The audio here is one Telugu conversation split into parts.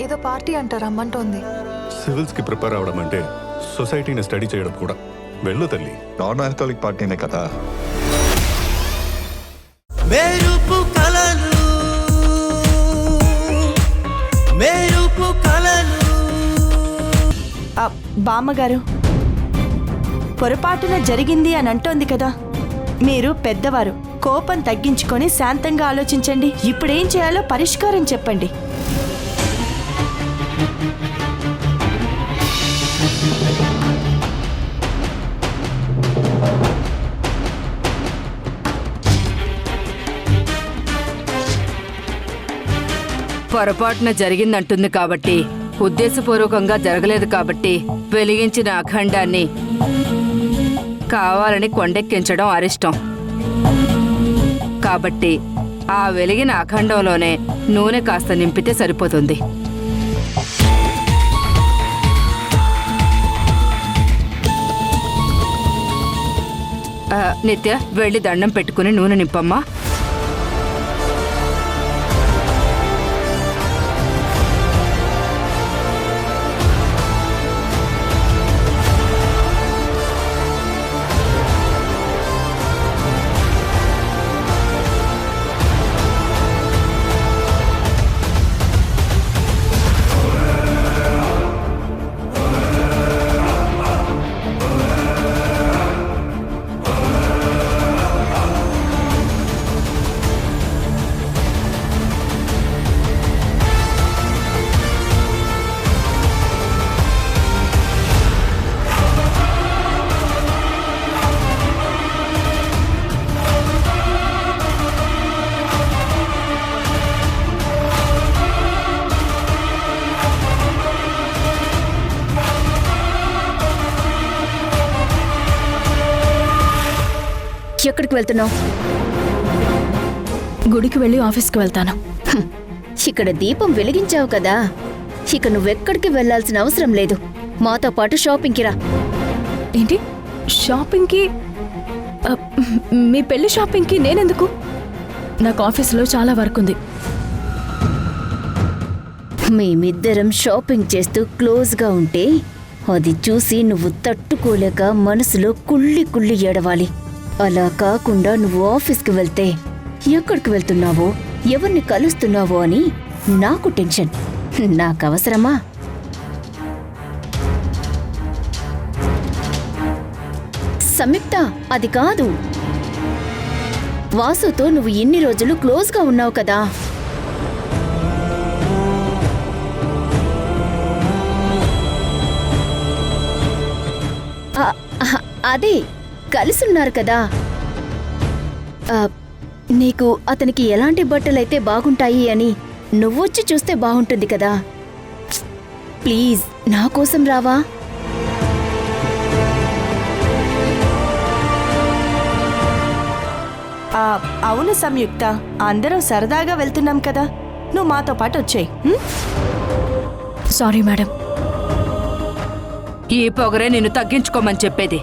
ఏదో పార్టీ అంటారు రమ్మంటోంది. సివిల్స్కి ప్రిపేర్ అవడం అంటే సొసైటీని స్టడీ చేయడం కూడా. వెళ్ళు తల్లి. నాన్ ఆల్కహాలిక్ పార్టీనే కదా. మెరుపు కలలు మెరుపు కలలు. బామ్మగారు, పొరపాటున జరిగింది అని అంటోంది కదా. మీరు పెద్దవారు, కోపం తగ్గించుకొని శాంతంగా ఆలోచించండి. ఇప్పుడేం చేయాలో పరిష్కారం చెప్పండి. పొరపాటున జరిగిందంటుంది కాబట్టి, ఉద్దేశపూర్వకంగా జరగలేదు కాబట్టి వెలిగించిన అఖండాన్ని కావాలని కొండెక్కించడం అరిష్టం. కాబట్టి ఆ వెలిగిన అఖండంలోనే నూనె కాస్త నింపితే సరిపోతుంది. నిత్య, వెళ్ళి దండం పెట్టుకుని నూనె నింపమ్మా. ఎక్కడికి వెళ్తున్నావు? గుడికి వెళ్ళి ఆఫీస్కి వెళ్తాను. ఇక్కడ దీపం వెలిగించావు కదా, ఇక నువ్వెక్కడికి వెళ్లాల్సిన అవసరం లేదు. మాతో పాటు షాపింగ్కి రా. ఏంటి షాపింగ్కి? మీ పెళ్లి షాపింగ్కి నేనెందుకు? నాకు ఆఫీసులో చాలా వర్క్ ఉంది. మేమిద్దరం షాపింగ్ చేస్తూ క్లోజ్గా ఉంటే అది చూసి నువ్వు తట్టుకోలేక మనసులో కుళ్ళి కుళ్ళి ఏడవాలి. అలా కాకుండా నువ్వు ఆఫీస్కి వెళ్తే ఎక్కడికి వెళ్తున్నావో, ఎవరిని కలుస్తున్నావో అని నాకు టెన్షన్. నాకవసరమా? సంయుక్త, అది కాదు. వాసుతో నువ్వు ఇన్ని రోజులు క్లోజ్గా ఉన్నావు కదా. అదే కలిసున్నారు కదా. నీకు అతనికి ఎలాంటి బట్టలైతే బాగుంటాయి అని నువ్వొచ్చి చూస్తే బాగుంటుంది కదా. ప్లీజ్ నా కోసం రావా? అవును సంయుక్త, అందరం సరదాగా వెళ్తున్నాం కదా, నువ్వు మాతో పాటు వచ్చేయ్. Sorry madam. ఈ పొగరే నిన్ను తగ్గించుకోమని చెప్పేది.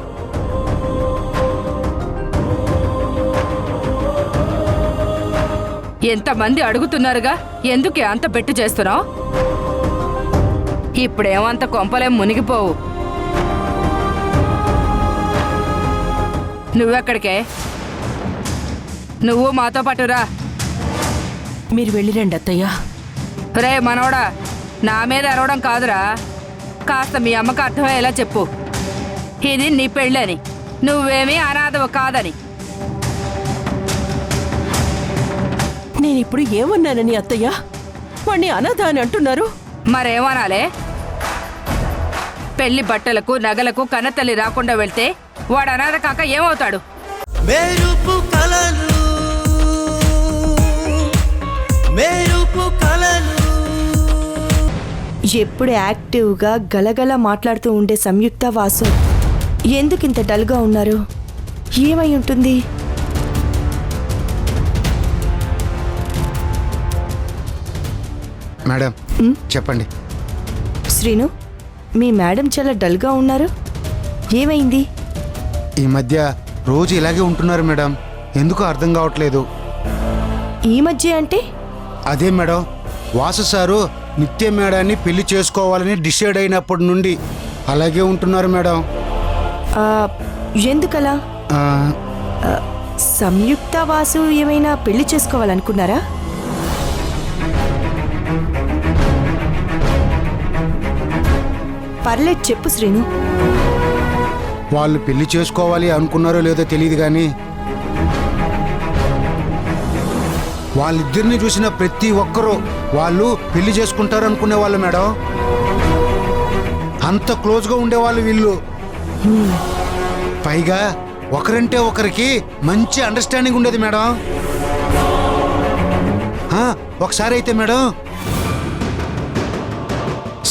ఎంతమంది అడుగుతున్నారుగా, ఎందుకే అంత బెట్టు చేస్తున్నావు? ఇప్పుడేమంత కొంపలేం మునిగిపోవు. నువ్వెక్కడికే? నువ్వు మాతో పాటు రా. మీరు వెళ్ళిరండి అత్తయ్య. రే మనోడా, నా మీద అరవడం కాదురా, కాస్త మీ అమ్మకు అర్థమయ్యేలా చెప్పు. ఇది నీ పెళ్ళని, నువ్వేమీ అనాథవు కాదని. నేనిప్పుడు ఏమన్నానని అత్తయ్య? వాణ్ణి అనాథ అని అంటున్నారు. మరేమనాలే? పెళ్లి బట్టలకు నగలకు కన్నతల్లి రాకుండా వెళ్తే వాడు అనాథ కాక ఏమవుతాడు? మెరుపు కలలు మెరుపు కలలు. ఎప్పుడు యాక్టివ్గా గలగల మాట్లాడుతూ ఉండే సంయుక్త, వాసు ఎందుకింత డల్గా ఉన్నారు? ఏమై ఉంటుంది? మేడం చెప్పండి. శ్రీను, మీ మేడం చాలా డల్గా ఉన్నారు, ఏమైంది? ఈ మధ్య రోజు ఇలాగే ఉంటున్నారు మేడం, ఎందుకో అర్థం కావట్లేదు. ఈ మధ్య అంటే? అదే మేడం, వాసు సారు నిత్య మేడాన్ని పెళ్లి చేసుకోవాలని డిసైడ్ అయినప్పటి నుండి అలాగే ఉంటున్నారు మేడం. ఆ, ఎందుకలా? ఆ, సంయుక్త వాసు ఏమైనా పెళ్లి చేసుకోవాలనుకున్నారా? పర్లేదు చెప్పు శ్రీను. వాళ్ళు పెళ్లి చేసుకోవాలి అనుకున్నారో లేదో తెలియదు కానీ వాళ్ళిద్దరిని చూసిన ప్రతి ఒక్కరూ వాళ్ళు పెళ్లి చేసుకుంటారు అనుకునే వాళ్ళు మేడం. అంత క్లోజ్గా ఉండేవాళ్ళు వీళ్ళు. పైగా ఒకరంటే ఒకరికి మంచి అండర్స్టాండింగ్ ఉండేది మేడం. ఒకసారి అయితే మేడం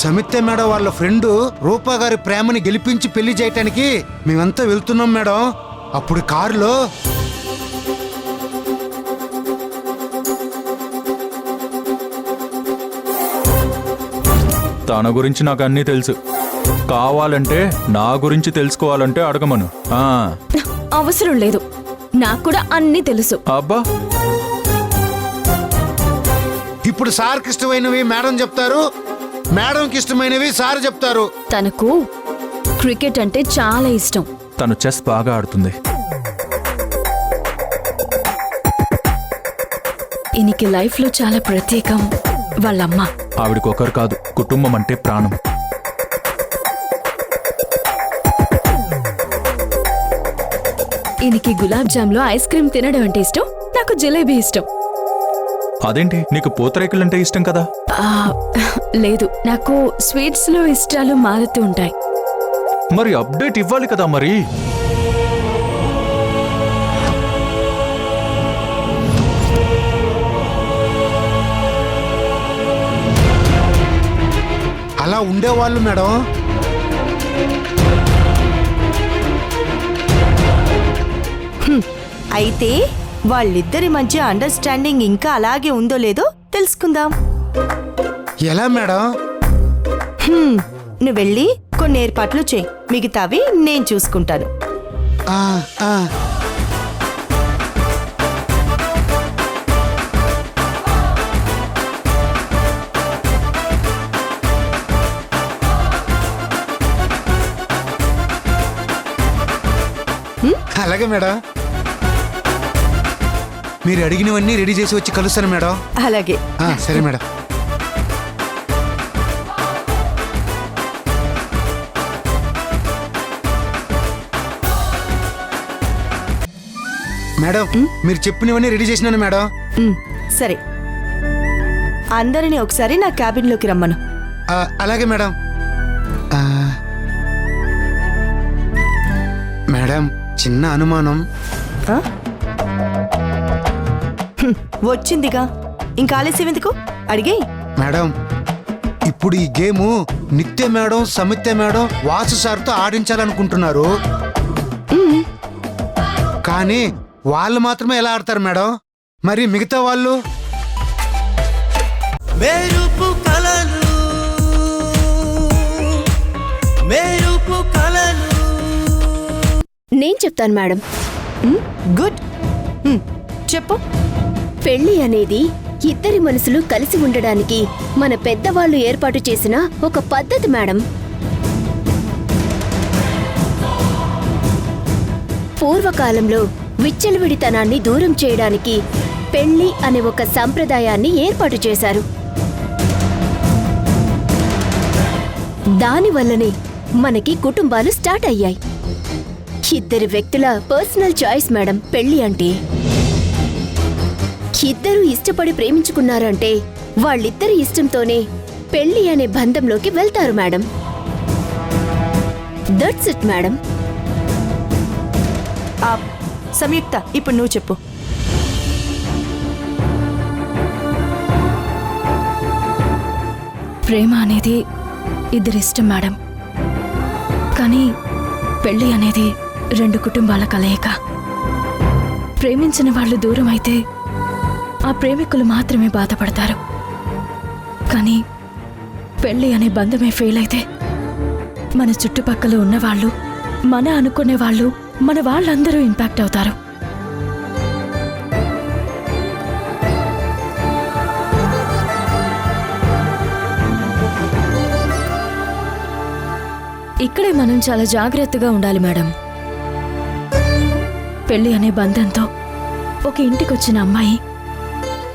సమిత్య మేడం వాళ్ళ ఫ్రెండ్ రూపా గారి ప్రేమని గెలిపించి పెళ్లి చేయటానికి మేమంతా వెళ్తున్నాం మేడం. అప్పుడు కారులో తన గురించి నాకు అన్నీ తెలుసు. కావాలంటే నా గురించి తెలుసుకోవాలంటే అడగమను. అవసరం లేదు, నాకు కూడా అన్నీ తెలుసు. అబ్బా, ఇప్పుడు సార్కి ఇష్టమైనవి మేడం చెప్తారు, మేడంకి ఇష్టమైనవి సార్ చెప్తారు. తనకు క్రికెట్ అంటే చాలా ఇష్టం. తను చెస్ బాగా ఆడుతుంది. ఈయనకి లైఫ్లో చాలా ప్రత్యేకం వాళ్ళమ్మ. ఆవిడకి ఒకరు కాదు, కుటుంబం అంటే ప్రాణం. ఈయనకి గులాబ్ జామ్లో ఐస్ క్రీమ్ తినడం అంటే ఇష్టం, నాకు జిలేబీ ఇష్టం. అదేంటి, నీకు పూతరేకులంటే ఇష్టం కదా? లేదు, నాకు స్వీట్స్లో ఇష్టాలు మారుతూ ఉంటాయి. మరి అప్డేట్ ఇవ్వాలి కదా మరి. అలా ఉండేవాళ్ళు మేడం. అయితే వాళ్ళిద్దరి మధ్య అండర్స్టాండింగ్ ఇంకా అలాగే ఉందో లేదో తెలుసుకుందాం. ఎలా మేడం? నువ్వు వెళ్ళి కొన్ని ఏర్పాట్లు చేయి, మిగతావి నేను చూసుకుంటాను. ఆ, ఆ. అలాగే మేడం. మీరు అడిగినవన్నీ రెడీ చేసి వచ్చి కలుస్తాను మేడం. అలాగే. సరే మేడం. మేడం మీరు చెప్పినవన్నీ రెడీ చేసినాను మేడం. సరే, అందరినీ ఒకసారి నా క్యాబిన్లోకి రమ్మను. అలాగే మేడం. మేడం చిన్న అనుమానం. వచ్చిందిగా, ఇంకా ఆలస్యం ఎందుకు, అడిగే. మేడం ఇప్పుడు ఈ గేము నిత్య మేడం సమిత్య మేడం వాసు సార్తో ఆడించాలనుకుంటున్నారు, కానీ వాళ్ళు మాత్రమే ఎలా ఆడతారు మేడం? మరి మిగతా వాళ్ళు? మెరుపు కలలు మెరుపు కలలు. నేను చెప్తాను మేడం. గుడ్, చెప్పు. పెళ్లి అనేది ఇద్దరి మనసులు కలిసి ఉండడానికి మన పెద్దవాళ్ళు ఏర్పాటు చేసిన ఒక పద్ధతి మేడం. పూర్వకాలంలో విచ్చలవిడితనాన్ని దూరం చేయడానికి పెళ్లి అనే ఒక సంప్రదాయాన్ని ఏర్పాటు చేశారు. దానివల్లనే మనకి కుటుంబాలు స్టార్ట్ అయ్యాయి. ఇద్దరు వ్యక్తుల పర్సనల్ చాయిస్ మేడం పెళ్లి అంటే. ఇద్దరూ ఇష్టపడి ప్రేమించుకున్నారంటే వాళ్ళిద్దరి ఇష్టంతోనే పెళ్లి అనే బంధంలోకి వెళ్తారు madam. That's it madam. Samyukta, ఇప్పుడు నువ్వు చెప్పు. ప్రేమ అనేది ఇద్దరిష్టం మేడం, కానీ పెళ్లి అనేది రెండు కుటుంబాల కలయిక. ప్రేమించిన వాళ్ళు దూరం అయితే ఆ ప్రేమికులు మాత్రమే బాధపడతారు, కానీ పెళ్లి అనే బంధమే ఫెయిల్ అయితే మన చుట్టుపక్కల ఉన్నవాళ్ళు, మన అనుకునే వాళ్ళు, మన వాళ్ళందరూ ఇంపాక్ట్ అవుతారు. ఇక్కడే మనం చాలా జాగ్రత్తగా ఉండాలి మేడం. పెళ్లి అనే బంధంతో ఒక ఇంటికొచ్చిన అమ్మాయి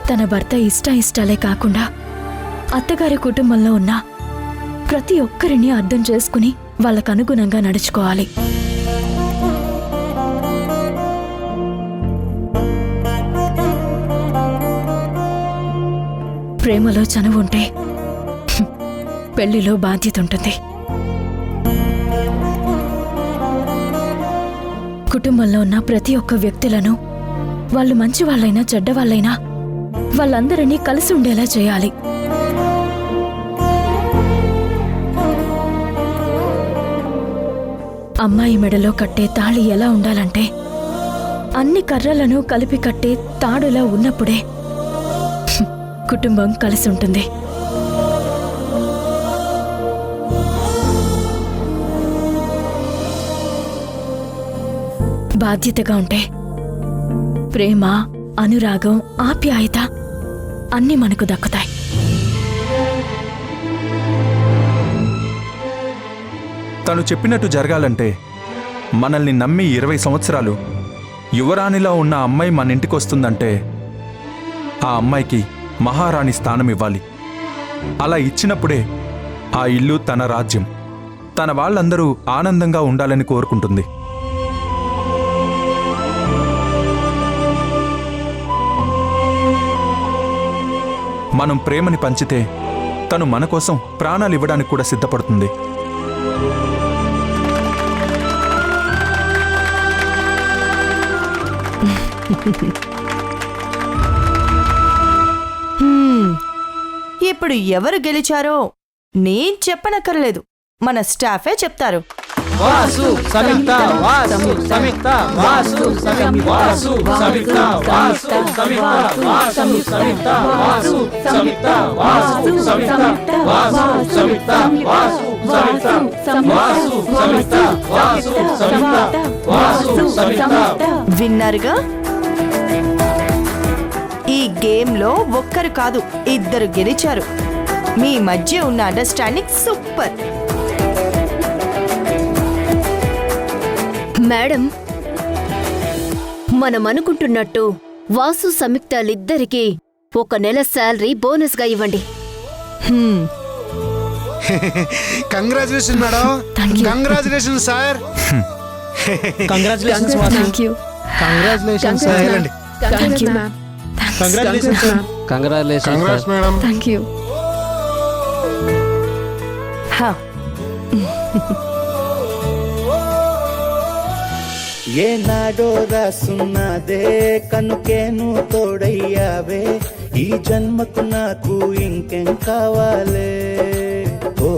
తన భర్త ఇష్టాలే కాకుండా అత్తగారి కుటుంబంలో ఉన్న ప్రతి ఒక్కరిని అర్థం చేసుకుని వాళ్ళకు అనుగుణంగా నడుచుకోవాలి. ప్రేమలో చనువు ఉంటే పెళ్లిలో బాధ్యత ఉంటుంది. కుటుంబంలో ఉన్న ప్రతి ఒక్క వ్యక్తులను వాళ్ళు మంచి వాళ్ళైనా చెడ్డవాళ్ళైనా వాళ్ళందరినీ కలిసి ఉండేలా చేయాలి. అమ్మాయి మెడలో కట్టే తాళి ఎలా ఉండాలంటే అన్ని కర్రలను కలిపి కట్టే తాడులా ఉన్నప్పుడే కుటుంబం కలిసి ఉంటుంది. బాధ్యతగా ఉంటే ప్రేమ, అనురాగం, ఆప్యాయత అన్నీ మనకు దక్కుతాయి. తను చెప్పినట్టు జరగాలంటే మనల్ని నమ్మి 20 సంవత్సరాలు యువరాణిలా ఉన్న అమ్మాయి మన ఇంటికొస్తుందంటే ఆ అమ్మాయికి మహారాణి స్థానం ఇవ్వాలి. అలా ఇచ్చినప్పుడే ఆ ఇల్లు తన రాజ్యం, తన వాళ్ళందరూ ఆనందంగా ఉండాలని కోరుకుంటుంది. మనం ప్రేమని పంచితే తను మన కోసం ప్రాణాలు ఇవ్వడానికి కూడా సిద్ధపడుతుంది. ఇప్పుడు ఎవరు గెలిచారో నేను చెప్పనక్కర్లేదు, మన స్టాఫే చెప్తారు. విన్నారుగా, ఈ గేమ్లో ఒక్కరు కాదు, ఇద్దరు గెలిచారు. మీ మధ్య ఉన్న అండర్స్టాండింగ్ సూపర్. మేడం, మనం అనుకుంటున్నట్టు వాసు సంయుక్తలిద్దరికీ 1 నెల శాలరీ బోనస్గా ఇవ్వండి. Congratulation madam. Congratulation sir. Congratulations congratulation sir. వెళ్ళండి. Congratulations congrats madam. ఏనాడో రాసున్నదే కనుకేను తోడయ్యావే, ఈ జన్మకు నాకు ఇంకేం కావాలే. ఓ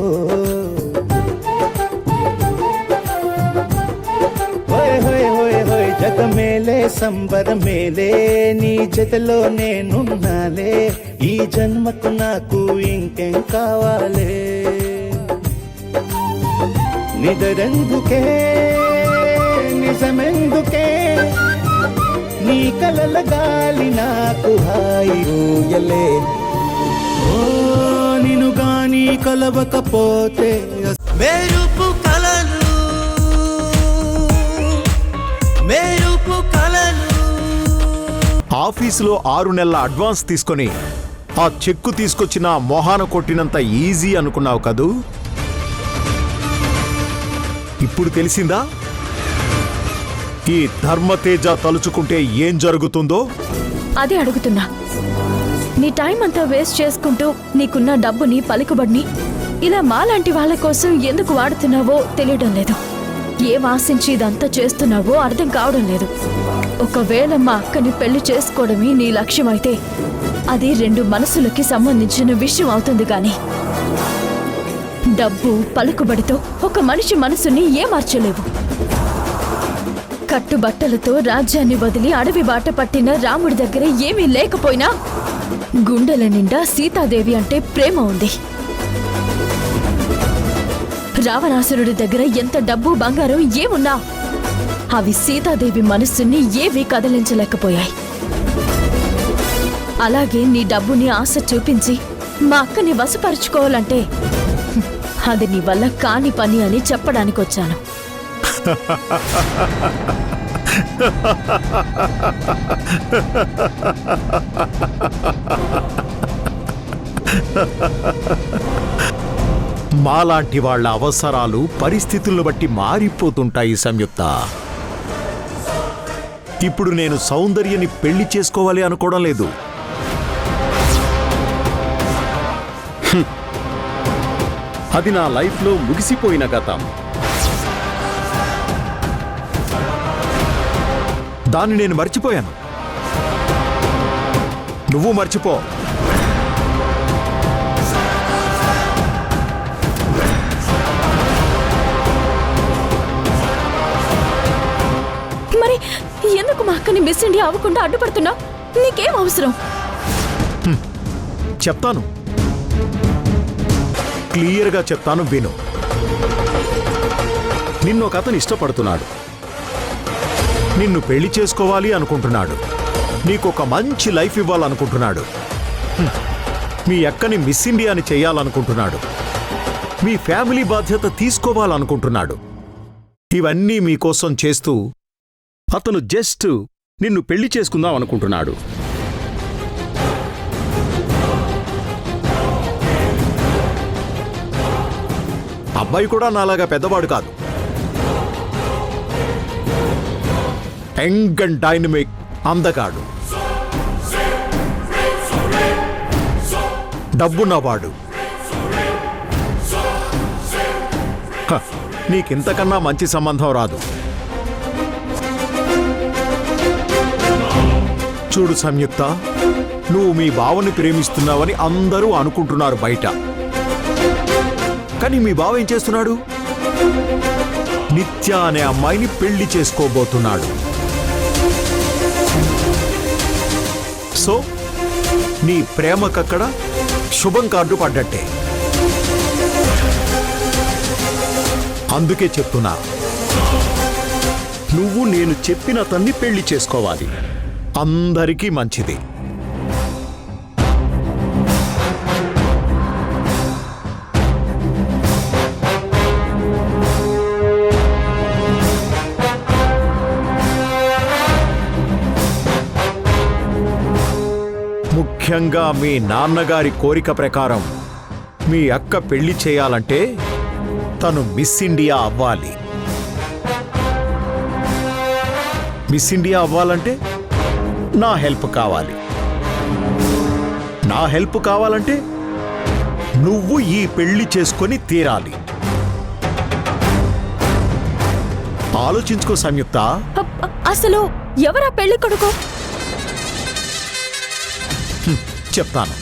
హోయ్ హోయ్ హోయ్ హోయ్ జగమేలే సంబరమేలే, నీ జతలో నేనున్నాలే, ఈ జన్మకు నాకు ఇంకేం కావాలే. నిదరెందుకే నిజమెందుకే, నీ కలల గాలి నాకు హాయిలే. ఓ నిన్ను గాని కలవకపోతే మెరుపు కలలు, మెరుపు కలలు. ఆఫీసులో 6 నెలల అడ్వాన్స్ తీసుకొని ఆ చెక్కు తీసుకొచ్చిన మొహాన కొట్టినంత ఈజీ అనుకున్నావు కదూ? ఇప్పుడు తెలిసిందా ఈ ధర్మతేజ తలుచుకుంటే ఏం జరుగుతుందో? అదే అడుగుతున్నా. నీ టైం అంతా వేస్ట్ చేసుకుంటూ నీకున్న డబ్బుని, పలుకుబడిని ఇలా మాలాంటి వాళ్ళ కోసం ఎందుకు వాడుతున్నావో తెలియడం లేదు. ఏం ఆశించి ఇదంతా చేస్తున్నావో అర్థం కావడం లేదు. ఒకవేళ మా అక్కని పెళ్లి చేసుకోవడమే నీ లక్ష్యమైతే అది 2 మనసులకి సంబంధించిన విషయం అవుతుంది. కానీ డబ్బు, పలుకుబడితో ఒక మనిషి మనసుని ఏమార్చలేవు. కట్టుబట్టలతో రాజ్యాన్ని వదిలి అడవి బాట పట్టిన రాముడి దగ్గర ఏమీ లేకపోయినా గుండెల నిండా సీతాదేవి అంటే ప్రేమ ఉంది. రావణాసురుడి దగ్గర ఎంత డబ్బు, బంగారం ఏమున్నా అవి సీతాదేవి మనస్సుని ఏవీ కదిలించలేకపోయాయి. అలాగే నీ డబ్బుని ఆశ చూపించి మా అక్కని వశపరుచుకోవాలంటే అది నీ వల్ల కాని పని అని చెప్పడానికి వచ్చాను. మాలాంటి వాళ్ళ అవసరాలు పరిస్థితులను బట్టి మారిపోతుంటాయి సంయుక్త. ఇప్పుడు నేను సౌందర్యని పెళ్లి చేసుకోవాలి అనుకోవడం లేదు. అది నా లైఫ్లో ముగిసిపోయిన గతం. దాన్ని నేను మర్చిపోయాను. నువ్వు మర్చిపో. మరి ఎందుకు మా అక్కని మిస్ ఇండియా అవ్వకుండా అడ్డుపడుతున్నా? నీకేం అవసరం? చెప్తాను, క్లియర్గా చెప్తాను, విను. నిన్ను ఒక అతను ఇష్టపడుతున్నాడు, నిన్ను పెళ్లి చేసుకోవాలి అనుకుంటున్నాడు, నీకొక మంచి లైఫ్ ఇవ్వాలనుకుంటున్నాడు, మీ అక్కని మిస్ ఇండియాని చేయాలనుకుంటున్నాడు, మీ ఫ్యామిలీ బాధ్యత తీసుకోవాలనుకుంటున్నాడు. ఇవన్నీ మీకోసం చేస్తూ అతను జస్ట్ నిన్ను పెళ్లి చేసుకుందాం అనుకుంటున్నాడు. అబ్బాయి కూడా నాలాగా పెద్దవాడు కాదు. యంగ్ అండ్ డైనమిక్ అందగాడు, డబ్బున్నవాడు. నీకింతకన్నా మంచి సంబంధం రాదు. చూడు సంయుక్త, నువ్వు మీ బావని ప్రేమిస్తున్నావని అందరూ అనుకుంటున్నారు బయట. కానీ మీ బావ ఏం చేస్తున్నాడు? నిత్య అనే అమ్మాయిని పెళ్లి చేసుకోబోతున్నాడు. సో నీ ప్రేమకక్కడ శుభం కార్డు పడ్డట్టే. అందుకే చెప్తున్నా, నువ్వు నేను చెప్పిన అతన్ని పెళ్లి చేసుకోవాలి. అందరికీ మంచిది. ముఖ్యంగా మీ నాన్నగారి కోరిక ప్రకారం మీ అక్క పెళ్లి చేయాలంటే తను మిస్ ఇండియా అవ్వాలి. మిస్ ఇండియా అవ్వాలంటే నా హెల్ప్ కావాలి. నా హెల్ప్ కావాలంటే నువ్వు ఈ పెళ్లి చేసుకొని తీరాలి. ఆలోచించుకో సంయుక్త. అసలు ఎవరా పెళ్లి కొడుకు? చెప్తాను.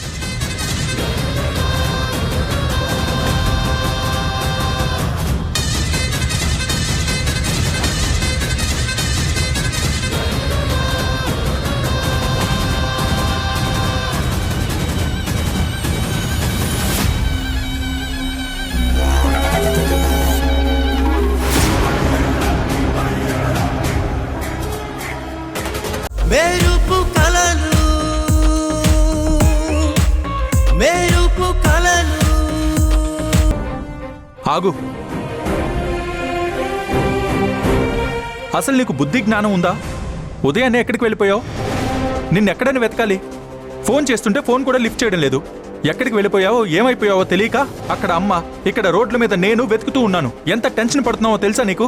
మెరుపు కలలు, మెరుపు కలలు. ఆగు. అసలు నీకు బుద్ధి జ్ఞానం ఉందా? ఉదయాన్నే ఎక్కడికి వెళ్ళిపోయావు? నిన్నెక్కడైనా వెతకాలి. ఫోన్ చేస్తుంటే ఫోన్ కూడా లిఫ్ట్ చేయడం లేదు. ఎక్కడికి వెళ్ళిపోయావో ఏమైపోయావో తెలియక అక్కడ అమ్మ, ఇక్కడ రోడ్ల మీద నేను వెతుకుతూ ఉన్నాను. ఎంత టెన్షన్ పడుతున్నావో తెలుసా నీకు?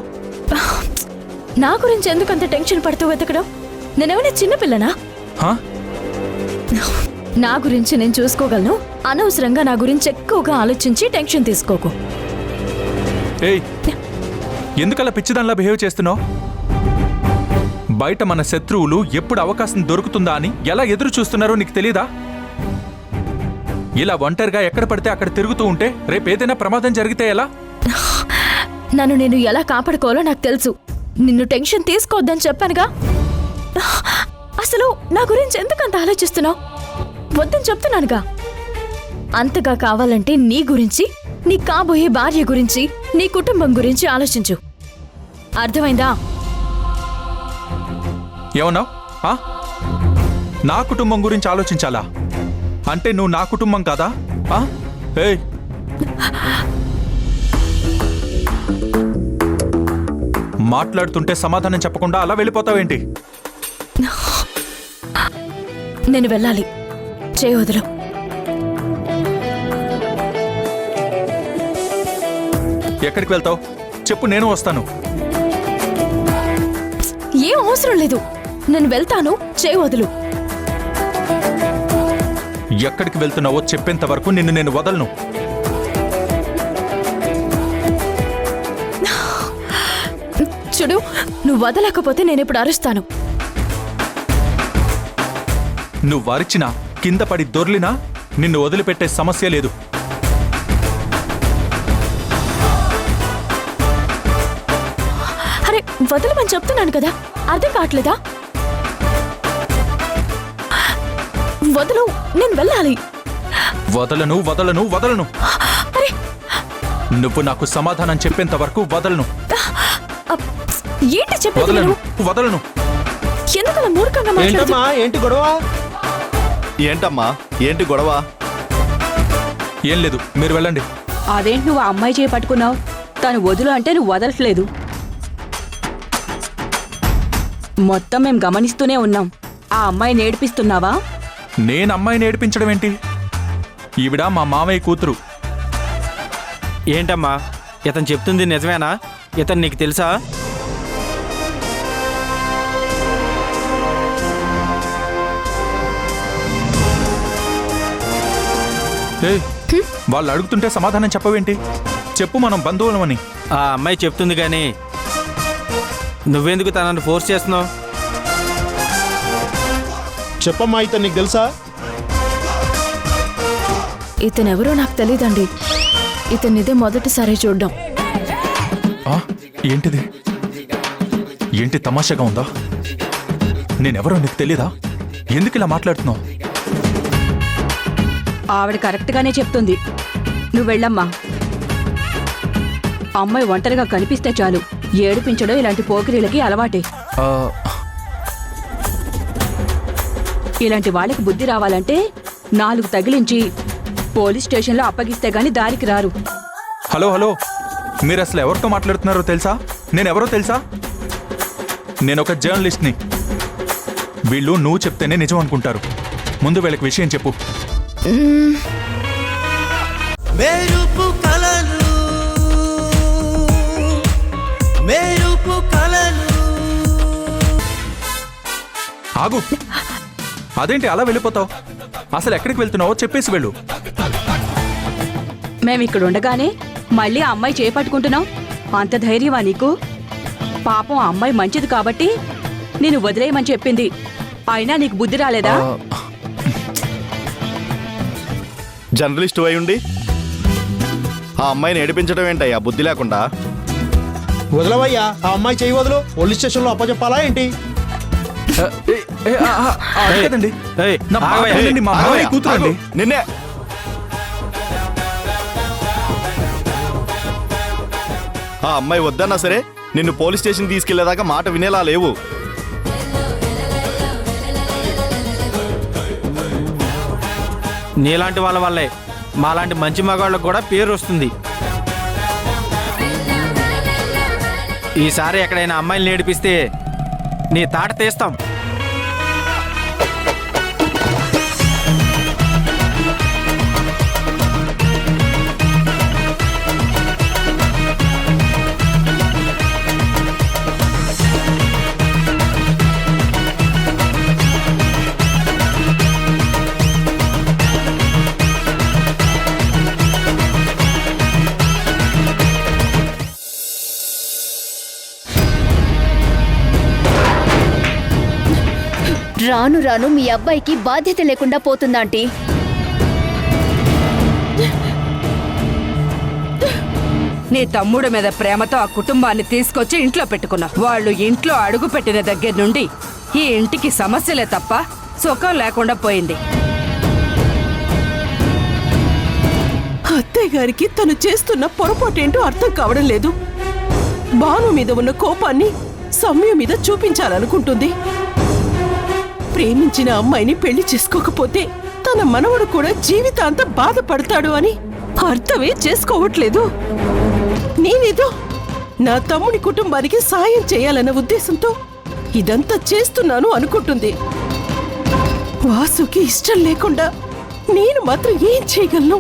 నా గురించి ఎందుకంత టెన్షన్ పడుతూ వెతకడం? నేనేమైనా చిన్నపిల్లనా? నా గురించి నేను చూసుకోగలను. అనవసరంగా నా గురించి ఎక్కువగా ఆలోచించి టెన్షన్ తీసుకోకు. ఏయ్, ఎందుకలా పిచ్చిదానిలా బిహేవ్ చేస్తున్నావు? బయట మన శత్రువులు ఎప్పుడు అవకాశం దొరుకుతుందా అని ఎలా ఎదురు చూస్తున్నారో నీకు తెలీదా? ఇలా ఒంటరిగా ఎక్కడ పడితే అక్కడ తిరుగుతూ ఉంటే రేపేదైనా ప్రమాదం జరిగితే ఎలా? నన్ను నేను ఎలా కాపాడుకోవాలో నాకు తెలుసు. నిన్ను టెన్షన్ తీసుకోవద్దని చెప్పానుగా. అసలు నా గురించి ఎందుకంత ఆలోచిస్తున్నావు? వద్దని చెప్తున్నానుగా. అంతగా కావాలంటే నీ గురించి, నీ కాబోయే భార్య గురించి, నీ కుటుంబం గురించి ఆలోచించు. అర్థమైందా? ఏమన్నావు? నా కుటుంబం గురించి ఆలోచించాలా? అంటే నువ్వు నా కుటుంబం కాదా? ఏయ్, మాట్లాడుతుంటే సమాధానం చెప్పకుండా అలా వెళ్ళిపోతావేంటి? నేను వెళ్ళాలి. చేయి వదులు. ఎక్కడికి వెళ్తావు చెప్పు, నేను వస్తాను. ఏం అవసరం లేదు. నేను వెళ్తాను. చేయి వదులు. ఎక్కడికి వెళ్తున్నావో చెప్పేంత వరకు నిన్ను నేను వదలను. చూడు, నువ్వు వదలకపోతే నేను ఇప్పుడు అరుస్తాను. నువ్వు అరిచినా కింద పడి దొర్లినా నిన్ను వదిలిపెట్టే సమస్య లేదు. అరే వదలమని చెప్తున్నాను కదా, అర్థం కావట్లేదా? వదలు, నేను వెళ్ళాలి. వదలను వదలను వదలను. అరే నువ్వు నాకు సమాధానం చెప్పేంత వరకు వదలను. ఏంటి చెప్పేది? వదలను వదలను. ఎందుకలా మూర్ఖంగా మాట్లాడుతున్నావు? ఏంటి గొడవ? ఏంటమ్మా ఏంటి గొడవ? ఏం లేదు, మీరు వెళ్ళండి. అదేంటి నువ్వు ఆ అమ్మాయి చేయి పట్టుకున్నావు? తను వదులు అంటే నువ్వు వదలట్లేదు. మొత్తం మేం గమనిస్తూనే ఉన్నాం. ఆ అమ్మాయిని ఏడిపిస్తున్నావా? నేను అమ్మాయిని ఏడిపించడం ఏంటి? ఈవిడ మా మామయ్య కూతురు. ఏంటమ్మా ఇతను చెప్తుంది నిజమేనా? ఇతను నీకు తెలుసా? ఏయ్, వాళ్ళు అడుగుతుంటే సమాధానం చెప్పవేంటి? చెప్పు, మనం బంధువులమని. ఆ అమ్మాయి చెప్తుంది కానీ నువ్వెందుకు తనను ఫోర్స్ చేస్తున్నావు? చెప్పమ్మా, ఇతను నీకు తెలుసా? ఇతనెవరో నాకు తెలీదండి. ఇతనిదే మొదటిసారి చూడ్డం. ఆ, ఏంటిది? ఏంటి తమాషాగా ఉందా? నేనెవరో నీకు తెలీదా? ఎందుకు ఇలా మాట్లాడుతున్నావు? ఆవిడ కరెక్ట్గానే చెప్తుంది. నువ్వు వెళ్ళమ్మా. అమ్మాయి ఒంటరిగా కనిపిస్తే చాలు ఏడిపించడం ఇలాంటి పోకిరీలకి అలవాటే. ఆ, ఇలాంటి వాళ్ళకి బుద్ధి రావాలంటే 4 తగిలించి పోలీస్ స్టేషన్లో అప్పగిస్తే గాని దారికి రారు. హలో హలో, మీరు అసలు ఎవరితో మాట్లాడుతున్నారో తెలుసా? నేనెవరో తెలుసా? నేనొక జర్నలిస్ట్ని. వీళ్ళు నువ్వు చెప్తేనే నిజం అనుకుంటారు. ముందు వీళ్ళకి విషయం చెప్పు. మెరుపు కలలు మెరుపు కలలు. ఆగు, అదేంటి అలా వెళ్ళిపోతావు? అసలు ఎక్కడికి వెళ్తున్నావో చెప్పేసి వెళ్ళు. మేమిక్కడ ఉండగానే మళ్ళీ ఆ అమ్మాయి చేపట్టుకుంటున్నావు? అంత ధైర్యమా నీకు? పాపం ఆ అమ్మాయి మంచిది కాబట్టి నేను వదిలేయమని చెప్పింది. అయినా నీకు బుద్ధి రాలేదా? జర్నలిస్ట్ అయి ఉండి ఆ అమ్మాయిని ఏడిపించడం ఏంటయ్యా బుద్ధి లేకుండా? వదలవయ్యా, ఆ అమ్మాయి చేయి వదులు. పోలీస్ స్టేషన్లో అప్పచెప్పాలా ఏంటి? లేదండి, నా ఆగవయ్యా. మామయ్య, మా మామయ్య కూతురండి. నిన్నే ఆ అమ్మాయి వద్దన్నా సరే నిన్ను పోలీస్ స్టేషన్ తీసుకెళ్లేదాకా మాట వినేలా లేవు. నీలాంటి వాళ్ళ వల్లే మాలాంటి మంచి మగాళ్ళకు కూడా పేరు వస్తుంది. ఈసారి ఎక్కడైనా అమ్మాయిని ఏడిపిస్తే నీ తాట తీస్తాం. రాను రాను మీ అబ్బాయికి బాధ్యత లేకుండా పోతుందాంటీ. నీ తమ్ముడి మీద ప్రేమతో ఆ కుటుంబాన్ని తీసుకొచ్చి ఇంట్లో పెట్టుకున్నావు. వాళ్ళు ఇంట్లో అడుగు పెట్టిన దగ్గర నుండి ఈ ఇంటికి సమస్యలే తప్ప సుఖం లేకుండా పోయింది. అత్తయ్య గారికి తను చేస్తున్న పొరపాటేంటో అర్థం కావడం లేదు. భాను మీద ఉన్న కోపాన్ని సౌమ్య మీద చూపించాలనుకుంటుంది. ప్రేమించిన అమ్మాయిని పెళ్లి చేసుకోకపోతే తన మనవడు కూడా జీవితాంతం బాధపడతాడు అని అర్థమే చేసుకోవట్లేదు. నేనేదో నా తమ్ముడి కుటుంబానికి సాయం చేయాలన్న ఉద్దేశంతో ఇదంతా చేస్తున్నాను అనుకుంటుంది. వాసుకి ఇష్టం లేకుండా నేను మాత్రం ఏం చేయగలను?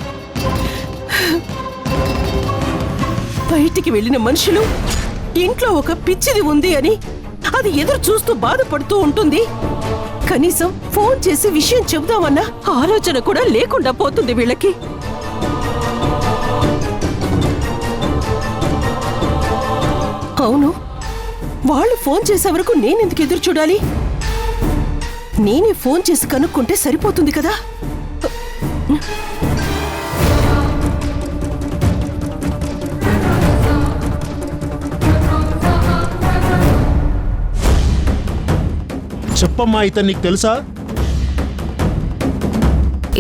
బయటికి వెళ్ళిన మనుషులు ఇంట్లో ఒక పిచ్చిది ఉంది అని అది ఎదురు చూస్తూ బాధపడుతూ ఉంటుంది. కనీసం ఫోన్ చేసి విషయం చెబుదామన్న ఆలోచన కూడా లేకుండా పోతుంది వీళ్ళకి. అవును, వాళ్ళు ఫోన్ చేసే వరకు నేనెందుకు ఎదురు చూడాలి? నేనే ఫోన్ చేసి కనుక్కుంటే సరిపోతుంది కదా. చెప్పమ్మా, ఇతను నీకు తెలుసా?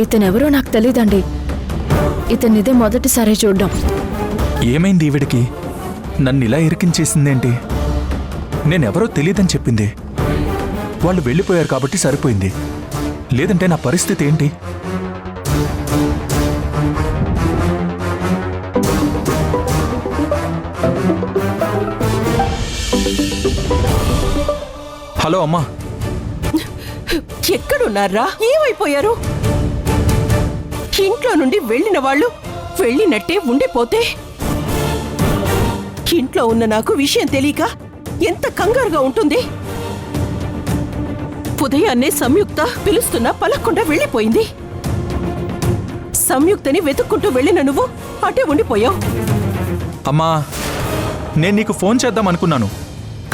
ఇతనెవరో నాకు తెలీదండి. ఇతనిదే మొదటిసారి చూడ్డం. ఏమైంది ఈవిడికి? నన్ను ఇలా ఇరికించేసిందేంటి? నేనెవరో తెలియదని చెప్పింది. వాళ్ళు వెళ్ళిపోయారు కాబట్టి సరిపోయింది. లేదంటే నా పరిస్థితి ఏంటి? హలో అమ్మా. ఎక్కడున్నారా? ఏమైపోయారు? ఇంట్లో నుండి వెళ్ళిన వాళ్ళు వెళ్ళినట్టే ఉండిపోతే ఇంట్లో ఉన్న నాకు విషయం తెలియక ఎంత కంగారుగా ఉంటుంది. ఉదయాన్నే సంయుక్త పిలుస్తున్నా పలక్కుండా వెళ్ళిపోయింది. సంయుక్తని వెతుక్కుంటూ వెళ్ళిన నువ్వు అటే ఉండిపోయావు. అమ్మా, నేను నీకు ఫోన్ చేద్దాం అనుకున్నాను,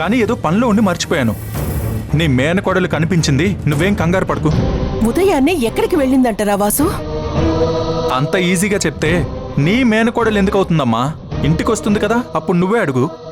కానీ ఏదో పనిలో ఉండి మర్చిపోయాను. నీ మేనకోడలు కనిపించింది, నువ్వేం కంగారు పడకు. ఉదయాన్నే ఎక్కడికి వెళ్ళిందంటారా వాసు? అంత ఈజీగా చెప్తే నీ మేనకోడలు ఎందుకు అవుతుందమ్మా? ఇంటికొస్తుంది కదా, అప్పుడు నువ్వే అడుగు.